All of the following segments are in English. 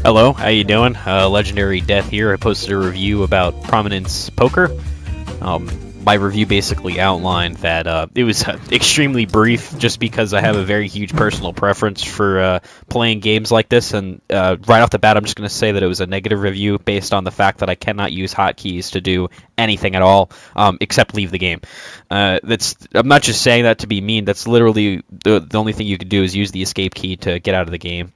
Hello, how you doing? Legendary Death here. I posted a review about Prominence Poker. My review basically outlined that it was extremely brief just because I have a very huge personal preference for playing games like this, and right off the bat I'm just going to say that it was a negative review based on the fact that I cannot use hotkeys to do anything at all except leave the game. I'm not just saying that to be mean, that's literally the only thing you can do is use the escape key to get out of the game.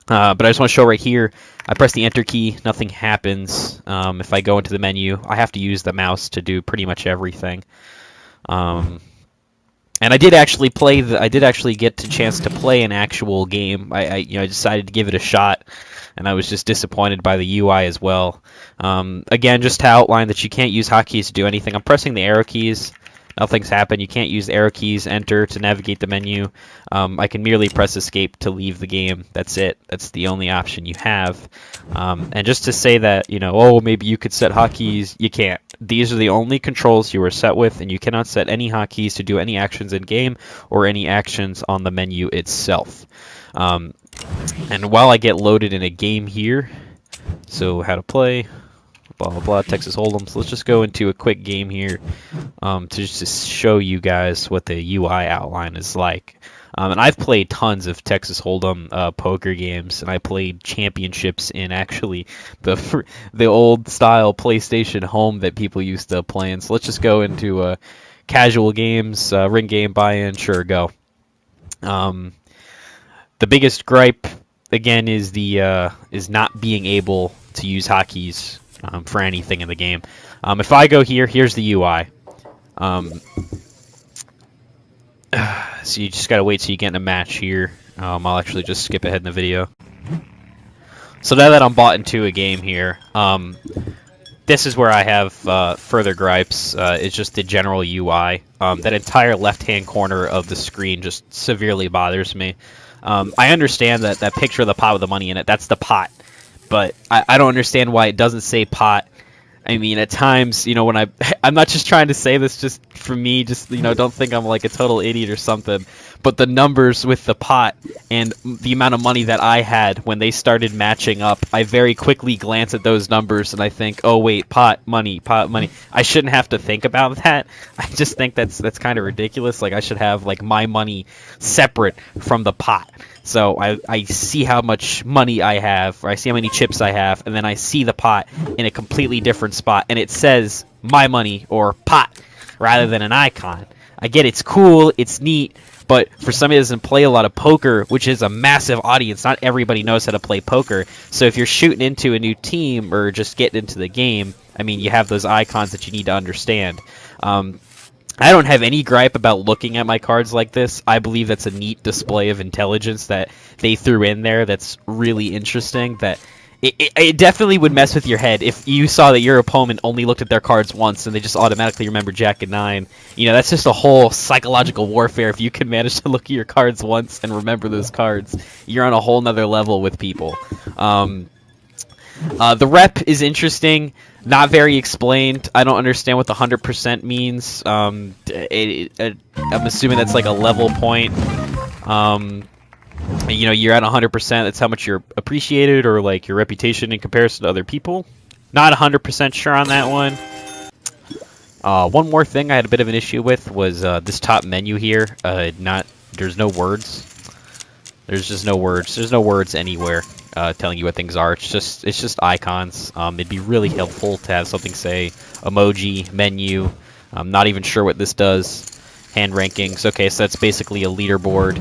But I just want to show right here, I press the enter key, nothing happens. If I go into the menu, I have to use the mouse to do pretty much everything. And I did actually get the chance to play an actual game. I decided to give it a shot, and I was just disappointed by the UI as well. Again, just to outline that you can't use hotkeys to do anything. I'm pressing the arrow keys. Nothing's happened. You can't use the arrow keys, enter to navigate the menu. I can merely press escape to leave the game. That's it. That's the only option you have. And just to say that, oh, maybe you could set hotkeys, you can't. These are the only controls you are set with, and you cannot set any hotkeys to do any actions in game or any actions on the menu itself. And while I get loaded in a game here, so how to play, blah blah blah, Texas Hold'em. So let's just go into a quick game here to just show you guys what the UI outline is like. And I've played tons of Texas Hold'em poker games, and I played championships in actually the old style PlayStation Home that people used to play in. So let's just go into casual games, ring game, buy-in, sure, go. The biggest gripe again is is not being able to use hotkeys for anything in the game. If I go here, here's the UI. So you just gotta wait till you get in a match here. I'll actually just skip ahead in the video. So now that I'm bought into a game here, this is where I have further gripes. It's just the general UI. That entire left-hand corner of the screen just severely bothers me. I understand that picture of the pot with the money in it, that's the pot. But I don't understand why it doesn't say pot. I mean, at times, when I'm not just trying to say this just for me, just, don't think I'm like a total idiot or something. But the numbers with the pot and the amount of money that I had when they started matching up, I very quickly glance at those numbers and I think, oh wait, pot, money, pot, money. I shouldn't have to think about that. I just think that's kind of ridiculous. Like, I should have like my money separate from the pot. So I see how much money I have, or I see how many chips I have, and then I see the pot in a completely different spot, and it says my money or pot rather than an icon. I get it's cool, it's neat, but for somebody that doesn't play a lot of poker, which is a massive audience, not everybody knows how to play poker. So if you're shooting into a new team or just getting into the game, I mean, you have those icons that you need to understand. I don't have any gripe about looking at my cards like this. I believe that's a neat display of intelligence that they threw in there that's really interesting. That it definitely would mess with your head if you saw that your opponent only looked at their cards once and they just automatically remember Jack and 9. That's just a whole psychological warfare. If you can manage to look at your cards once and remember those cards, you're on a whole nother level with people. The rep is interesting, not very explained. I don't understand what the 100% means. I'm assuming that's like a level point. You're at 100%. That's how much you're appreciated, or like your reputation in comparison to other people. Not 100% sure on that one. One more thing I had a bit of an issue with was this top menu here. There's no words. There's just no words. There's no words anywhere telling you what things are. It's just icons. It'd be really helpful to have something say emoji, menu. I'm not even sure what this does. Hand rankings. Okay, so that's basically a leaderboard.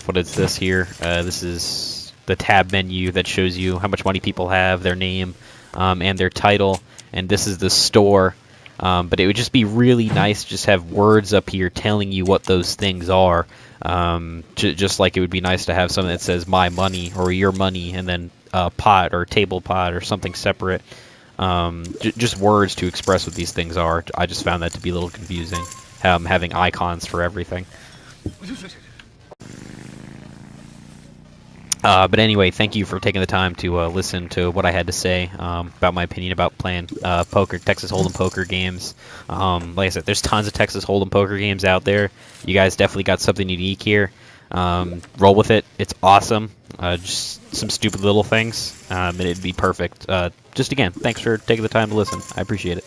What is this here? This is the tab menu that shows you how much money people have, their name, and their title. And this is the store. But it would just be really nice to just have words up here telling you what those things are. Just like it would be nice to have something that says my money or your money and then pot or table pot or something separate. Just words to express what these things are. I just found that to be a little confusing, having icons for everything. But anyway, thank you for taking the time to listen to what I had to say about my opinion about playing poker, Texas Hold'em poker games. Like I said, there's tons of Texas Hold'em poker games out there. You guys definitely got something unique here. Roll with it. It's awesome. Just some stupid little things, and it'd be perfect. Just again, thanks for taking the time to listen. I appreciate it.